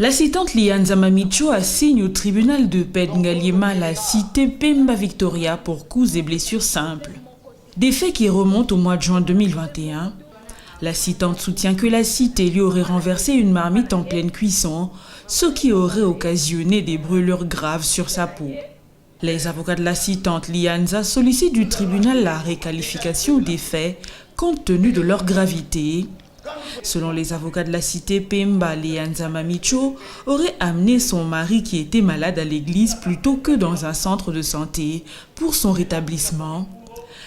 L'assistante Lianza Mamicho assigne au tribunal de paix de Ngaliema la cité Pemba Victoria pour coups et blessures simples. Des faits qui remontent au mois de juin 2021. L'assistante soutient que la cité lui aurait renversé une marmite en pleine cuisson, ce qui aurait occasionné des brûlures graves sur sa peau. Les avocats de l'assistante Lianza sollicitent du tribunal la réqualification des faits compte tenu de leur gravité. Selon les avocats de la cité, Pemba Lianza Mamicho aurait amené son mari qui était malade à l'église plutôt que dans un centre de santé pour son rétablissement.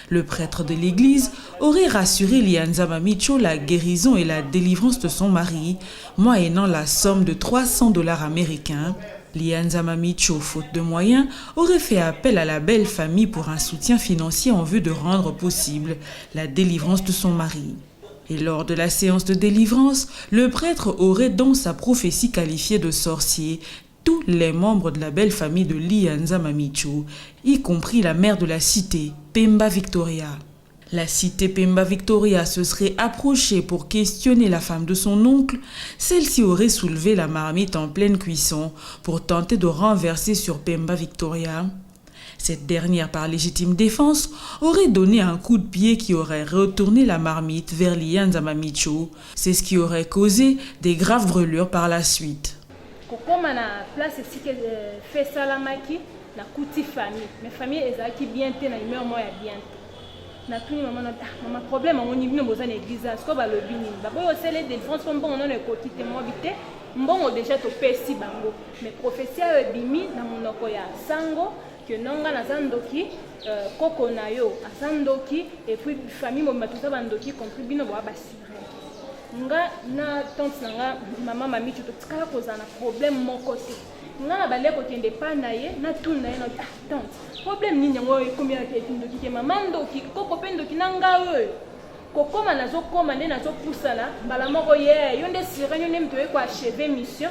Le prêtre de l'église aurait rassuré Lianza Mamicho la guérison et la délivrance de son mari, moyennant la somme de $300 américains. Lianza Mamicho, faute de moyens, aurait fait appel à la belle famille pour un soutien financier en vue de rendre possible la délivrance de son mari. Et lors de la séance de délivrance, le prêtre aurait dans sa prophétie qualifié de sorcier tous les membres de la belle famille de Lianza Mamicho, y compris la mère de la cité, Pemba Victoria. La cité Pemba Victoria se serait approchée pour questionner la femme de son oncle. Celle-ci aurait soulevé la marmite en pleine cuisson pour tenter de renverser sur Pemba Victoria. Cette dernière, par légitime défense, aurait donné un coup de pied qui aurait retourné la marmite vers Lianza Mamicho. C'est ce qui aurait causé des graves brûlures par la suite. Comme na place ici que fait salamaki na kuti famille mais famille ezaki bien te na humeur moya bien na tuni maman problème on ni bino boza na église ce ko ba lobi ni ba boyo sele défense comme bon on ne ko kite mo bité mbongo déjà to pesi bango mais prophétie bimi na monoko ya sango que nonga na zandoki koko na yo asandoki et puis famille mo matuza bandoki compris bino bo abasire nga na tante nanga mama Mamicho totikala kozana problème mon côté nga na bale kokende pa na ye na tuna ye na tante problème nini yango combien ya ndoki ke mama ndoki koko pe ndoki na nga we kokoma nazo koma nde nazo pusana mbala moko ye yo nde sire yo nde mto ye ko achever mission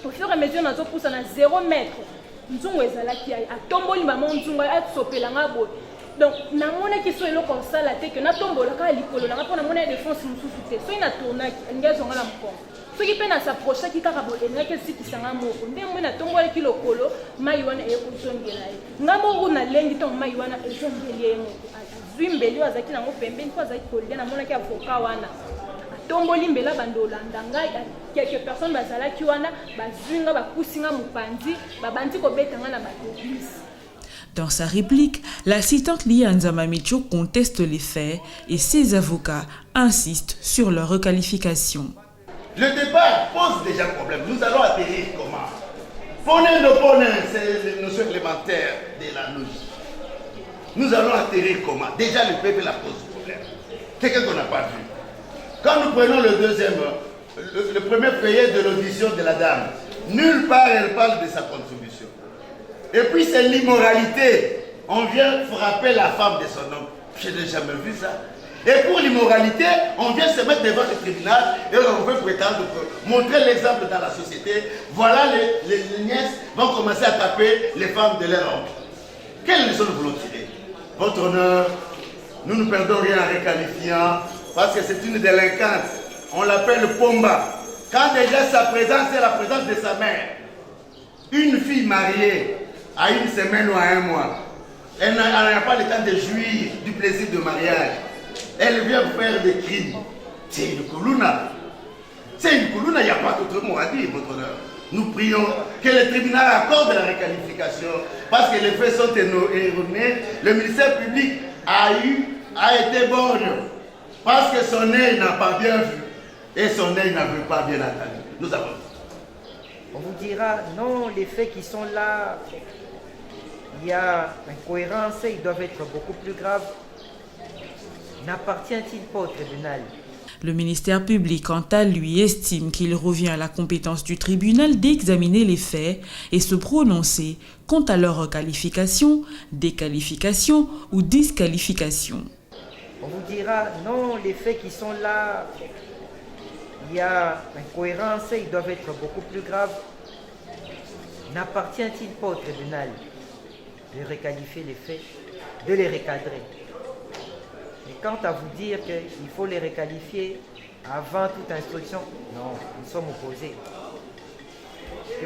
au fur et à mesure nazo pusana 0 mètre nzungu ezalaki atomboli mama nzungu atsopela nga boye. Donc, na mona qui soit le comme ça la tête que na tombo la ka likolo na pona mona défense mususu te so ina tourna ngia zonga la mpo so ki pe na s'approcher ki kaka bo enga ke siki sanga moko nde mona tombo ki lokolo mai wana e ko zongela ye ngamo na lengi to mai wana e zongeli ye moko zwimbeli wazaki na ngo pembeni kwa zaki kolia na mona ki avoka wana tomboli mbela bandola ndanga quelques personnes bazala ki wana bazwinga bakusinga mupanzi babandi ko betanga na ba église. Dans sa réplique, l'assistante Lianza Mamicho conteste les faits et ses avocats insistent sur leur requalification. Le débat pose déjà problème. Nous allons atterrir comment? C'est les notions élémentaires de la logique. Nous allons atterrir comment? Déjà le peuple la pose problème. C'est quelque chose qu'on n'a pas vu. Quand nous prenons le deuxième, le premier feuillet de l'audition de la dame, nulle part elle parle de sa contribution. Et puis c'est l'immoralité. On vient frapper la femme de son homme. Je n'ai jamais vu ça. Et pour l'immoralité, on vient se mettre devant le tribunal et on veut prétendre montrer l'exemple dans la société. Voilà, les nièces vont commencer à taper les femmes de leur oncle. Quelle leçon nous voulons tirer? Votre honneur, nous ne perdons rien en réqualifiant parce que c'est une délinquante. On l'appelle Pomba. Quand déjà sa présence est la présence de sa mère, une fille mariée à une semaine ou à un mois, elle n'a pas le temps de jouir du plaisir de mariage. Elle vient faire des crimes. C'est une Kuluna. C'est une Kuluna, il n'y a pas d'autre mot à dire, votre honneur. Nous prions que le tribunal accorde la réqualification parce que les faits sont erronés. Le ministère public a été borgne parce que son œil n'a pas bien vu et son œil n'avait pas bien entendu. Nous avons. On vous dira, non, les faits qui sont là, il y a incohérence, ils doivent être beaucoup plus graves. N'appartient-il pas au tribunal? Le ministère public, quant à lui, estime qu'il revient à la compétence du tribunal d'examiner les faits et se prononcer quant à leur qualification, déqualification ou disqualification. On vous dira, non, les faits qui sont là, il y a incohérence, ils doivent être beaucoup plus graves. N'appartient-il pas au tribunal de réqualifier les faits, de les recadrer? Et quant à vous dire qu'il faut les réqualifier avant toute instruction, non, nous sommes opposés.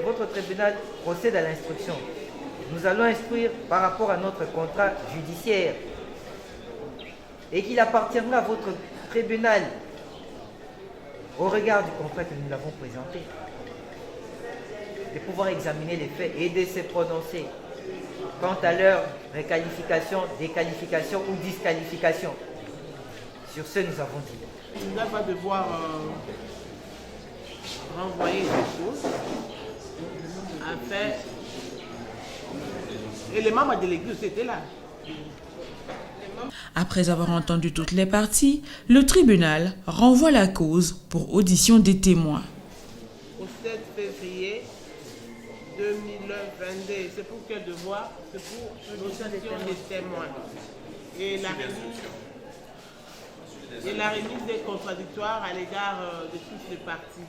votre tribunal procède à l'instruction. Nous allons instruire par rapport à notre contrat judiciaire et qu'il appartiendra à votre tribunal, au regard du contrat que nous l'avons présenté, de pouvoir examiner les faits et de se prononcer quant à leur réqualification, déqualification ou disqualification. Sur ce, nous avons dit. Il va devoir renvoyer les choses afin. Et les membres de l'église étaient là. Après avoir entendu toutes les parties, le tribunal renvoie la cause pour audition des témoins. Au 7 février 2022, c'est pour quel devoir? C'est pour audition des témoins. Et la remise des contradictoires à l'égard de toutes les parties.